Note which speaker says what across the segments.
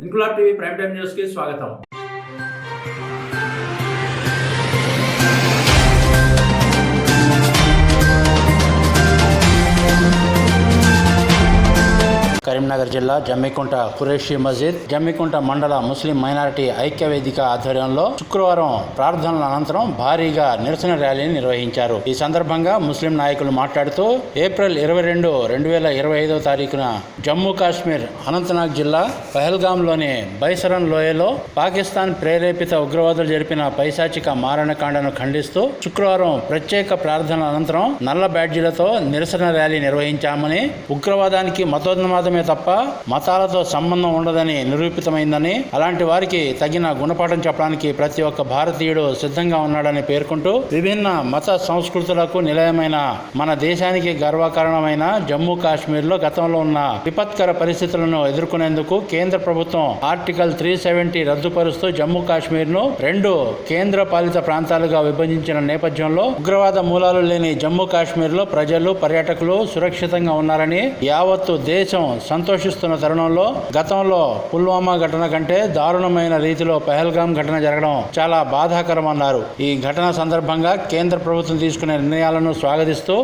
Speaker 1: Inquilab TV prime time news కి స్వాగతం. కరీంనగర్ జిల్లా జమ్మికుంట ఖురేషీ మస్జిద్, జమ్మికుంట మండల ముస్లిం మైనారిటీ ఐక్య వేదిక ఆధ్వర్యంలో శుక్రవారం ప్రార్థనల అనంతరం భారీగా నిరసన ర్యాలీని నిర్వహించారు. ఈ సందర్భంగా ముస్లిం నాయకులు మాట్లాడుతూ ఏప్రిల్ 22, 2025 తారీఖున జమ్మూ కాశ్మీర్ అనంతనాగ్ జిల్లా పహల్గాంలోని బైసరన్ లోయలో పాకిస్తాన్ ప్రేరేపిత ఉగ్రవాదులు జరిపిన పైశాచిక మారణకాండను ఖండిస్తూ శుక్రవారం ప్రత్యేక ప్రార్థనల అనంతరం నల్ల బ్యాడ్జీలతో నిరసన ర్యాలీ నిర్వహించామని, ఉగ్రవాదానికి మతోన్మాదమే తప్ప మతాలతో సంబంధం ఉండదని నిరూపితమైందని, అలాంటి వారికి తగిన గుణపాఠం చెప్పడానికి ప్రతి ఒక్క భారతీయుడు సిద్ధంగా ఉన్నాడని పేర్కొంటూ విభిన్న మత సంస్కృతులకు నిలయమైన మన దేశానికి గర్వకారణమైన జమ్మూ కాశ్మీర్లో గతంలో ఉన్న విపత్కర పరిస్థితులను ఎదుర్కొనేందుకు కేంద్ర ప్రభుత్వం ఆర్టికల్ 370 రద్దుపరుస్తూ జమ్మూ కాశ్మీర్ను 2 కేంద్ర పాలిత ప్రాంతాలుగా విభజించిన నేపథ్యంలో ఉగ్రవాద మూలాలు లేని జమ్మూ కాశ్మీర్లో ప్రజలు, పర్యాటకులు సురక్షితంగా ఉన్నారని యావత్తు దేశం సంతోషిస్తున్న తరుణంలో గతంలో పుల్వామా ఘటన కంటే దారుణమైన రీతిలో పహల్గాం ఘటన జరగడం చాలా బాధాకరమన్నారు. ఈ ఘటన సందర్భంగా కేంద్ర ప్రభుత్వం తీసుకునే నిర్ణయాలను స్వాగతిస్తూ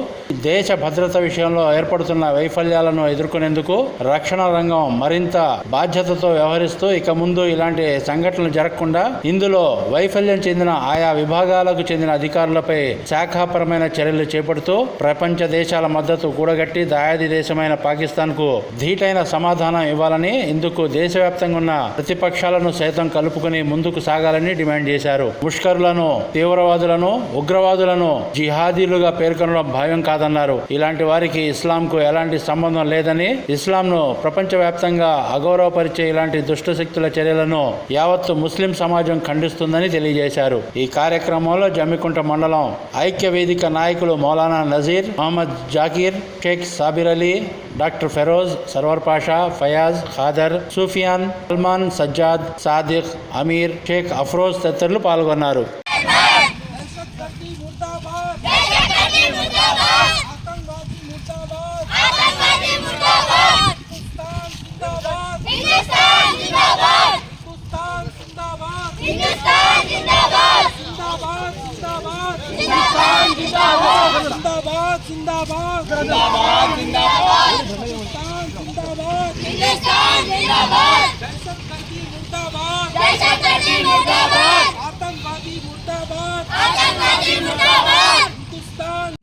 Speaker 1: దేశ భద్రత విషయంలో ఏర్పడుతున్న వైఫల్యాలను ఎదుర్కొనేందుకు రక్షణ రంగం మరింత బాధ్యతతో వ్యవహరిస్తూ ఇక ముందు ఇలాంటి సంఘటనలు జరగకుండా ఇందులో వైఫల్యం చెందిన ఆయా విభాగాలకు చెందిన అధికారులపై శాఖాపరమైన చర్యలు చేపడుతూ ప్రపంచ దేశాల మద్దతు కూడగట్టి దాయాది దేశమైన పాకిస్తాన్ కు ధీటైన సమాధానం ఇవ్వాలని, ఇందుకు దేశవ్యాప్తంగా ఉన్న ప్రతిపక్షాలను సైతం కలుపుకుని ముందుకు సాగాలని డిమాండ్ చేశారు. ముష్కరులను, తీవ్రవాదులను, ఉగ్రవాదులను జిహాదీలుగా పేర్కొనడం భావ్యం కాదన్నారు. ఇలాంటి వారికి ఇస్లాంకు ఎలాంటి సంబంధం లేదని, ఇస్లాంను ప్రపంచవ్యాప్తంగా అగౌరవపరిచే ఇలాంటి దుష్ట శక్తుల చర్యలను యావత్తు ముస్లిం సమాజం ఖండిస్తుందని తెలియజేశారు. ఈ కార్యక్రమంలో జమ్మికుంట మండలం ఐక్య వేదిక నాయకులు మౌలానా నజీర్, మహమ్మద్ జాకీర్, షేక్ సాబిర్ అలీ, డాక్టర్ ఫెరోజ్, సర్వర్ పాషా, ఫయాజ్, ఖాదర్, సూఫియాన్, సల్మాన్, సజ్జాద్, సాదిక్, అమీర్, షేక్ అఫ్రోజ్ తదితరులు పాల్గొన్నారు.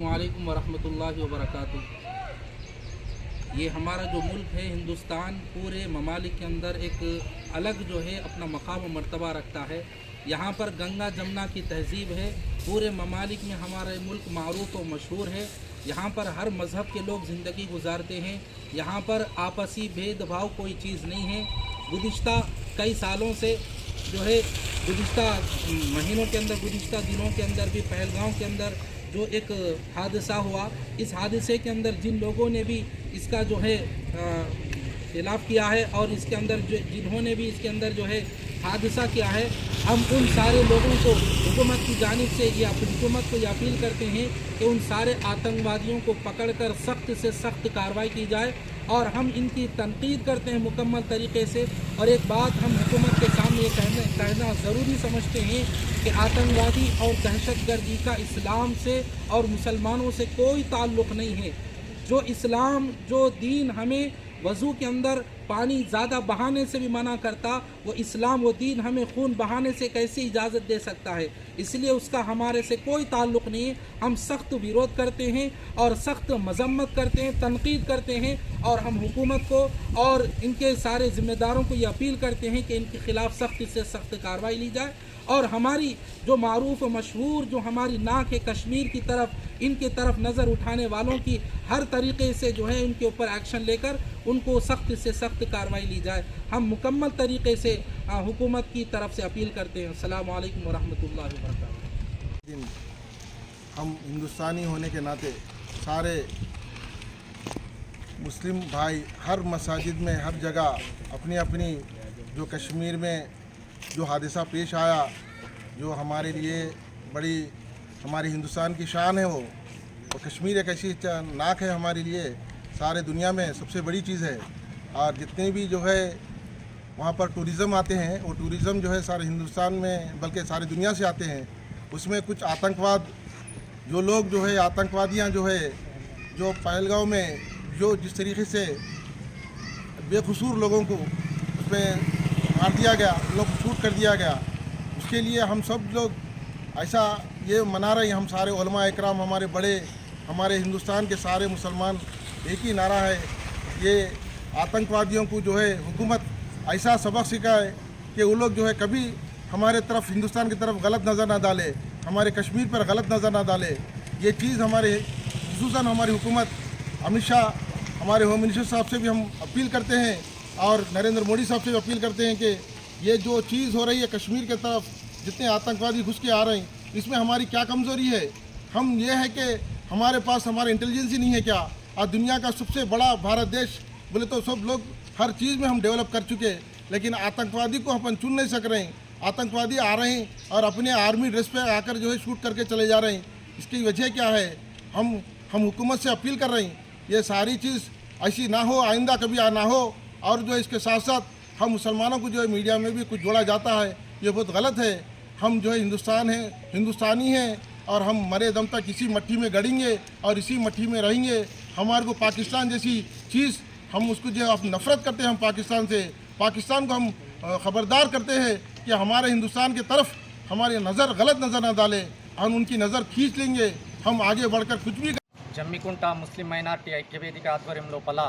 Speaker 2: वालेकुम वरहमतुल्लाहि वबरकातुह। ये हमारा जो मुल्क है हिंदुस्तान, पूरे ममालिक के अंदर एक अलग जो है अपना मकाम व मर्तबा रखता है। यहाँ पर गंगा जमुना की तहजीब है। पूरे ममालिक में हमारा मुल्क मारूफ और मशहूर है। यहाँ पर हर मज़हब के लोग ज़िंदगी गुजारते हैं। यहाँ पर आपसी भेदभाव कोई चीज़ नहीं है। गुज़िश्ता कई सालों से जो है, गुज़िश्ता महीनों के अंदर, गुज़िश्ता दिनों के अंदर भी पहलगाम के अंदर जो एक हादसा हुआ, इस हादसे के अंदर जिन लोगों ने भी इसका जो है खिलाफ़ किया है और इसके अंदर जो जिन्होंने भी इसके अंदर जो है हादसा किया है, हम उन सारे लोगों को हुकूमत की जानिब से या हुकूमत को ये अपील करते हैं कि उन सारे आतंकवादियों को पकड़कर सख्त से सख्त कार्रवाई की जाए और हम इनकी तनकीद करते हैं मुकम्मल तरीके से। और एक बात हम हुकूमत के सामने ये कहना ज़रूरी समझते हैं कि आतंकवादी और दहशतगर्दी का इस्लाम से और मुसलमानों से कोई ताल्लुक़ नहीं है। जो इस्लाम, जो दीन हमें वज़ू के अंदर पानी ज़्यादा बहाने से भी मना करता, वो इस्लाम, वो दीन हमें खून बहाने से कैसे इजाज़त दे सकता है। इसलिए उसका हमारे से कोई ताल्लुक़ नहीं है। हम सख्त विरोध करते हैं और सख्त मजम्मत करते हैं, तनकीद करते हैं और हम हुकूमत को और इनके सारे ज़िम्मेदारों को ये अपील करते हैं कि इनके ख़िलाफ़ सख्त से सख्त कार्रवाई ली जाए और हमारी जो मारूफ व मशहूर जो हमारी नाक है कश्मीर की तरफ, इनके तरफ नज़र उठाने वालों की हर तरीके से जो है इनके ऊपर एक्शन लेकर उनको सख्त से सख्त कार्रवाई ली जाए। हम मुकम्मल तरीके से हुकूमत की तरफ से अपील करते हैं। अस्सलामु अलैकुम वरहमतुल्लाहि वबरकातुहू।
Speaker 3: हम हिंदुस्तानी होने के नाते सारे मुस्लिम भाई हर मसाजिद में, हर जगह अपनी अपनी जो कश्मीर में जो हादसा पेश आया, जो हमारे लिए बड़ी हमारे हिंदुस्तान की शान है वो, और कश्मीर एक ऐसी नाक है हमारे लिए, सारे दुनिया में सबसे बड़ी चीज़ है। और जितने भी जो है वहाँ पर टूरिज़्म आते हैं, वो टूरिज़्म जो है सारे हिंदुस्तान में बल्कि सारी दुनिया से आते हैं। उसमें कुछ आतंकवाद, जो लोग जो है आतंकवादियाँ जो है, जो पहलगांव में जो जिस तरीके से बेकसूर लोगों को उसमें मार दिया गया, लोग शूट कर दिया गया, उसके लिए हम सब लोग ऐसा ये मना रहे हैं। हम सारे उलमा इकराम, हमारे बड़े, हमारे हिंदुस्तान के सारे मुसलमान, एक ही नारा है, ये आतंकवादियों को जो है हुकूमत ऐसा सबक सिखाए कि वो लोग जो है कभी हमारे तरफ, हिंदुस्तान की तरफ गलत नज़र ना डाले, हमारे कश्मीर पर गलत नज़र ना डाले। ये चीज़ हमारे खुसूसन हमारी हुकूमत, अमित शाह हमारे होम मिनिस्टर साहब से भी हम अपील करते हैं और नरेंद्र मोदी साहब से भी अपील करते हैं कि ये जो चीज़ हो रही है कश्मीर की तरफ, जितने आतंकवादी घुस के आ रहे हैं, इसमें हमारी क्या कमज़ोरी है? हम ये है कि हमारे पास हमारा इंटेलिजेंस ही नहीं है क्या? और दुनिया का सबसे बड़ा भारत देश बोले तो सब लोग हर चीज़ में हम डेवलप कर चुके हैं, लेकिन आतंकवादी को अपन चुन नहीं सक रहे हैं। आतंकवादी आ रहे हैं और अपने आर्मी ड्रेस पे आकर जो है शूट करके चले जा रहे हैं। इसकी वजह क्या है? हम हुकूमत से अपील कर रहे हैं, ये सारी चीज़ ऐसी ना हो, आइंदा कभी ना हो। और जो है इसके साथ साथ हम मुसलमानों को जो है मीडिया में भी कुछ जोड़ा जाता है, ये बहुत गलत है। हम जो है हिंदुस्तान हैं, हिंदुस्तानी हैं, और हम मरे दम तक इसी मट्टी में गड़ेंगे और इसी मट्टी में रहेंगे। हमारे को पाकिस्तान जैसी चीज़, हम उसको जो है नफ़रत करते हैं हम पाकिस्तान से। पाकिस्तान को हम ख़बरदार करते हैं कि हमारे हिंदुस्तान की तरफ हमारी नज़र गलत नज़र ना डाले, हम उनकी नज़र खींच लेंगे, हम आगे बढ़कर कुछ भी।
Speaker 4: జమ్మికుంట ముస్లిం మైనార్టీ ఐక్యవేదిక ఆధ్వర్యం లోపల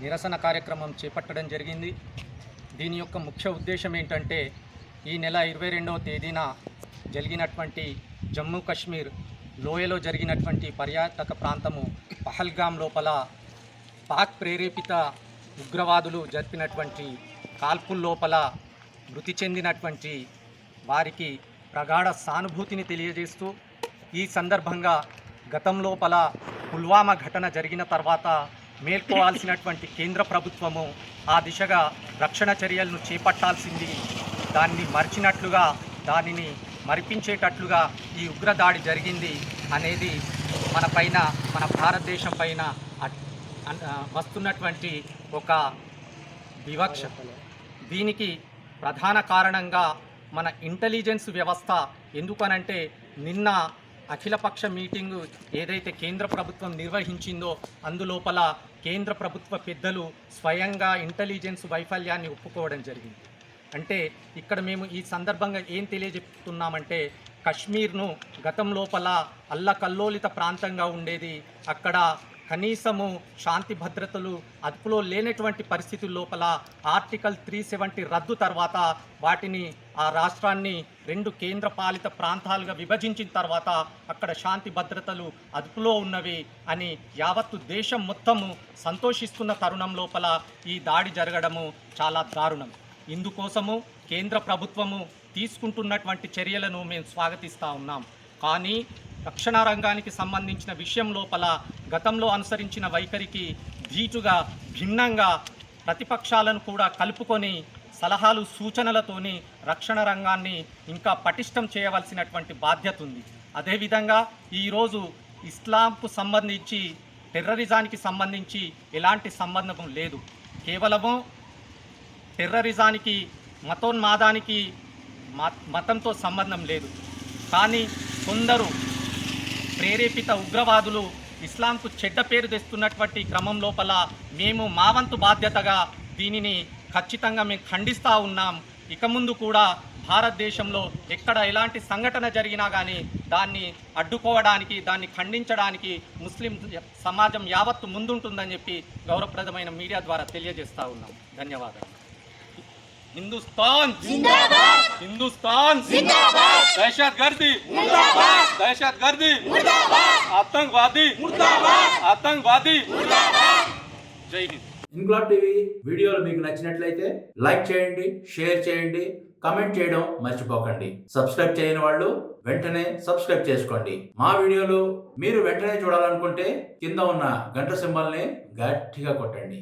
Speaker 4: నిరసన కార్యక్రమం చేపట్టడం జరిగింది. దీని యొక్క ముఖ్య ఉద్దేశం ఏంటంటే, ఈ నెల 22వ తేదీన జరిగినటువంటి జమ్మూ కాశ్మీర్ లోయలో జరిగినటువంటి పర్యాటక ప్రాంతము పహల్గామ్ లోపల పాక్ ప్రేరేపిత ఉగ్రవాదులు జరిపినటువంటి కాల్పుల లోపల మృతి చెందినటువంటి వారికి ప్రగాఢ సానుభూతిని తెలియజేస్తూ, ఈ సందర్భంగా గతం లోపల పుల్వామా ఘటన జరిగిన తర్వాత మేల్కోవాల్సినటువంటి కేంద్ర ప్రభుత్వము ఆ దిశగా రక్షణ చర్యలను చేపట్టాల్సింది, దాన్ని మరిచినట్లుగా, దానిని మరిపించేటట్లుగా ఈ ఉగ్రదాడి జరిగింది అనేది మన పైన, మన భారతదేశం పైన వస్తున్నటువంటి ఒక వివక్ష. దీనికి ప్రధాన కారణంగా మన ఇంటెలిజెన్స్ వ్యవస్థ. ఎందుకనంటే నిన్న అఖిలపక్ష మీటింగు ఏదైతే కేంద్ర ప్రభుత్వం నిర్వహించిందో అందులోపల కేంద్ర ప్రభుత్వ పెద్దలు స్వయంగా ఇంటెలిజెన్స్ వైఫల్యాన్ని ఒప్పుకోవడం జరిగింది. అంటే ఇక్కడ మేము ఈ సందర్భంగా ఏం తెలియజెప్తున్నామంటే, కశ్మీర్ను గతం లోపల అల్లకల్లోలిత ప్రాంతంగా ఉండేది. అక్కడ కనీసము శాంతి భద్రతలు అదుపులో లేనటువంటి పరిస్థితుల లోపల ఆర్టికల్ 370 రద్దు తర్వాత వాటిని, ఆ రాష్ట్రాన్ని 2 కేంద్ర పాలిత ప్రాంతాలుగా విభజించిన తర్వాత అక్కడ శాంతి భద్రతలు అదుపులో ఉన్నవి అని యావత్తు దేశం మొత్తము సంతోషిస్తున్న తరుణం లోపల ఈ దాడి జరగడము చాలా దారుణం. ఇందుకోసము కేంద్ర ప్రభుత్వము తీసుకుంటున్నటువంటి చర్యలను మేము స్వాగతిస్తూ ఉన్నాం. కానీ రక్షణ రంగానికి సంబంధించిన విషయం లోపల గతంలో అనుసరించిన వైఖరికి ధీటుగా, భిన్నంగా ప్రతిపక్షాలను కూడా కలుపుకొని సలహాలు, సూచనలతోని రక్షణ రంగాన్ని ఇంకా పటిష్టం చేయవలసినటువంటి బాధ్యత ఉంది. అదేవిధంగా ఈరోజు ఇస్లాంకు సంబంధించి, టెర్రరిజానికి సంబంధించి ఎలాంటి సంబంధం లేదు. కేవలము టెర్రరిజానికి, మతోన్మాదానికి మతంతో సంబంధం లేదు. కానీ కొందరు ప్రేరేపిత ఉగ్రవాదులు ఇస్లాంకు చెడ్డ పేరు తెస్తున్నటువంటి క్రమం లోపల మేము మా వంతు బాధ్యతగా దీనిని ఖచ్చితంగా మేము ఖండిస్తూ ఉన్నాం. ఇక ముందు కూడా భారతదేశంలో ఎక్కడ ఎలాంటి సంఘటన జరిగినా కానీ దాన్ని అడ్డుకోవడానికి, దాన్ని ఖండించడానికి ముస్లిం సమాజం యావత్తు ముందుంటుందని చెప్పి గౌరవప్రదమైన మీడియా ద్వారా తెలియజేస్తూ ఉన్నాం. ధన్యవాదాలు. हिंदुस्तान जिंदाबाद, हिंदुस्तान जिंदाबाद, दहशतगर्दी मुर्दाबाद, दहशतगर्दी मुर्दाबाद, आतंकवादी मुर्दाबाद, आतंकवादी मुर्दाबाद. जय हिंद.
Speaker 1: ఇంక్లాబ్ టీవీ వీడియోలు మీకు నచ్చినట్లయితే లైక్ చేయండి, షేర్ చేయండి, కమెంట్ చేయడం మర్చిపోకండి. సబ్స్క్రైబ్ చేయని వాళ్ళు వెంటనే సబ్స్క్రైబ్ చేసుకోండి. మా వీడియోలు మీరు వెంటనే చూడాలనుకుంటే కింద ఉన్న గంట సింబల్ని గట్టిగా కొట్టండి.